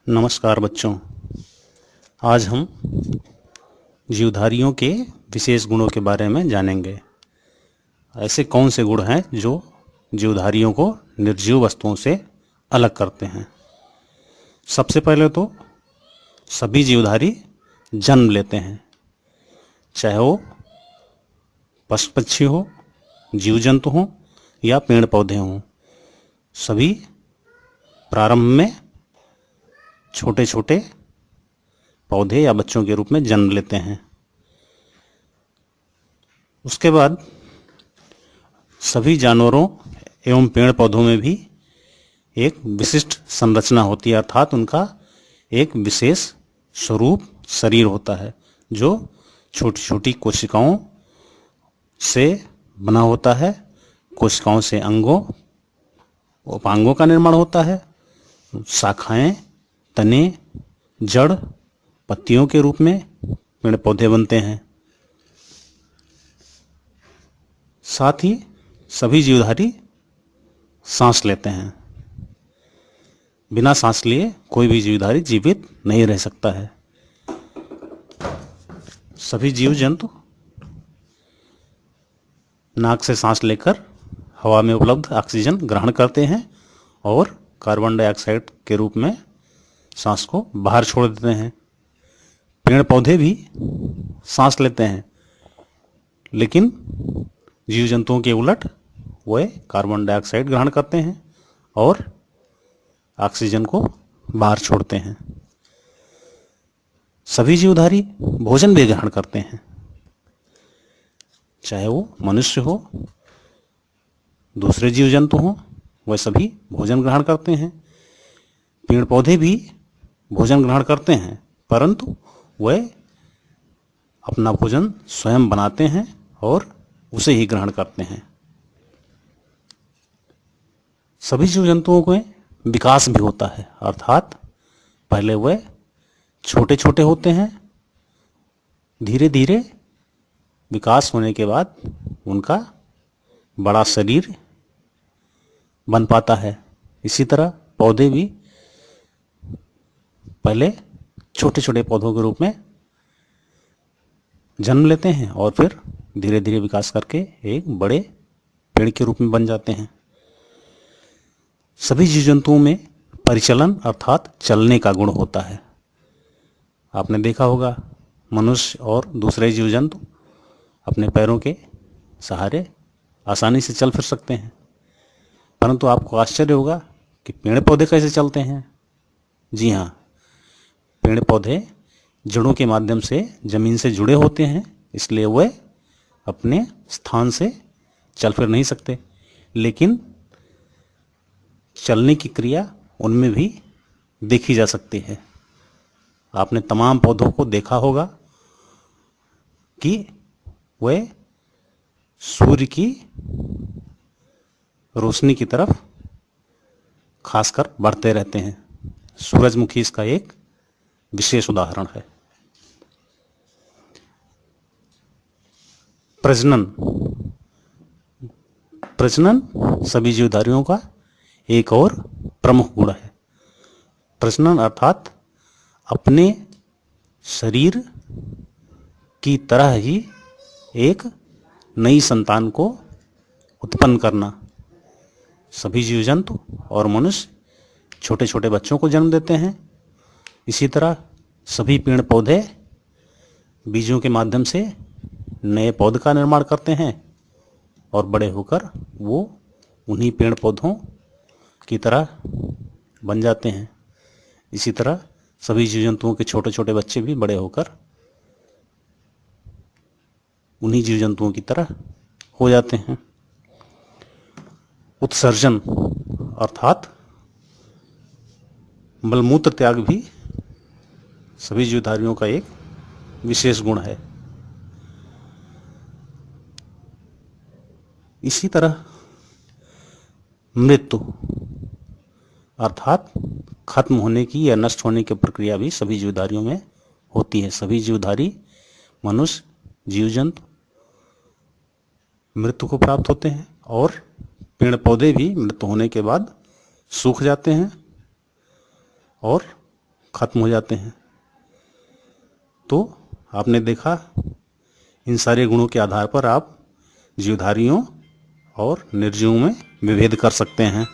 नमस्कार बच्चों। आज हम जीवधारियों के विशेष गुणों के बारे में जानेंगे। ऐसे कौन से गुण हैं जो जीवधारियों को निर्जीव वस्तुओं से अलग करते हैं। सबसे पहले तो सभी जीवधारी जन्म लेते हैं, चाहे वो पशु पक्षी हो, जीव जंतु हो या पेड़ पौधे हों। सभी प्रारंभ में छोटे छोटे पौधे या बच्चों के रूप में जन्म लेते हैं। उसके बाद सभी जानवरों एवं पेड़ पौधों में भी एक विशिष्ट संरचना होती है, अर्थात उनका एक विशेष स्वरूप शरीर होता है जो छोटी छोटी कोशिकाओं से बना होता है। कोशिकाओं से अंगों उपांगों का निर्माण होता है। शाखाएं, तने, जड़, पत्तियों के रूप में पेड़ पौधे बनते हैं। साथ ही सभी जीवधारी सांस लेते हैं। बिना सांस लिए कोई भी जीवधारी जीवित नहीं रह सकता है। सभी जीव जंतु नाक से सांस लेकर हवा में उपलब्ध ऑक्सीजन ग्रहण करते हैं और कार्बन डाइऑक्साइड के रूप में सांस को बाहर छोड़ देते हैं। पेड़ पौधे भी सांस लेते हैं, लेकिन जीव जंतुओं के उलट वे कार्बन डाइऑक्साइड ग्रहण करते हैं और ऑक्सीजन को बाहर छोड़ते हैं। सभी जीवधारी भोजन भी ग्रहण करते हैं, चाहे वो मनुष्य हो, दूसरे जीव जंतु हो, वे सभी भोजन ग्रहण करते हैं। पेड़ पौधे भी भोजन ग्रहण करते हैं, परंतु वे अपना भोजन स्वयं बनाते हैं और उसे ही ग्रहण करते हैं। सभी जीव जंतुओं को विकास भी होता है, अर्थात पहले वे छोटे छोटे होते हैं, धीरे धीरे विकास होने के बाद उनका बड़ा शरीर बन पाता है। इसी तरह पौधे भी पहले छोटे छोटे पौधों के रूप में जन्म लेते हैं और फिर धीरे धीरे विकास करके एक बड़े पेड़ के रूप में बन जाते हैं। सभी जीव जंतुओं में परिचलन अर्थात चलने का गुण होता है। आपने देखा होगा मनुष्य और दूसरे जीव जंतु अपने पैरों के सहारे आसानी से चल फिर सकते हैं, परंतु आपको आश्चर्य होगा कि पेड़ पौधे कैसे चलते हैं। जी हाँ, पेड़ पौधे जड़ों के माध्यम से जमीन से जुड़े होते हैं, इसलिए वे अपने स्थान से चल फिर नहीं सकते, लेकिन चलने की क्रिया उनमें भी देखी जा सकती है। आपने तमाम पौधों को देखा होगा कि वे सूर्य की रोशनी की तरफ खासकर बढ़ते रहते हैं। सूरजमुखी इसका एक विशेष उदाहरण है। प्रजनन सभी जीवधारियों का एक और प्रमुख गुण है। प्रजनन अर्थात अपने शरीर की तरह ही एक नई संतान को उत्पन्न करना। सभी जीव जंतु और मनुष्य छोटे छोटे बच्चों को जन्म देते हैं। इसी तरह सभी पेड़ पौधे बीजों के माध्यम से नए पौधे का निर्माण करते हैं और बड़े होकर वो उन्हीं पेड़ पौधों की तरह बन जाते हैं। इसी तरह सभी जीव जंतुओं के छोटे छोटे बच्चे भी बड़े होकर उन्हीं जीव जंतुओं की तरह हो जाते हैं। उत्सर्जन अर्थात मलमूत्र त्याग भी सभी जीवधारियों का एक विशेष गुण है। इसी तरह मृत्यु अर्थात खत्म होने की या नष्ट होने की प्रक्रिया भी सभी जीवधारियों में होती है। सभी जीवधारी मनुष्य, जीव जंतु मृत्यु को प्राप्त होते हैं और पेड़ पौधे भी मृत्यु होने के बाद सूख जाते हैं और खत्म हो जाते हैं। तो आपने देखा, इन सारे गुणों के आधार पर आप जीवधारियों और निर्जीवों में विभेद कर सकते हैं।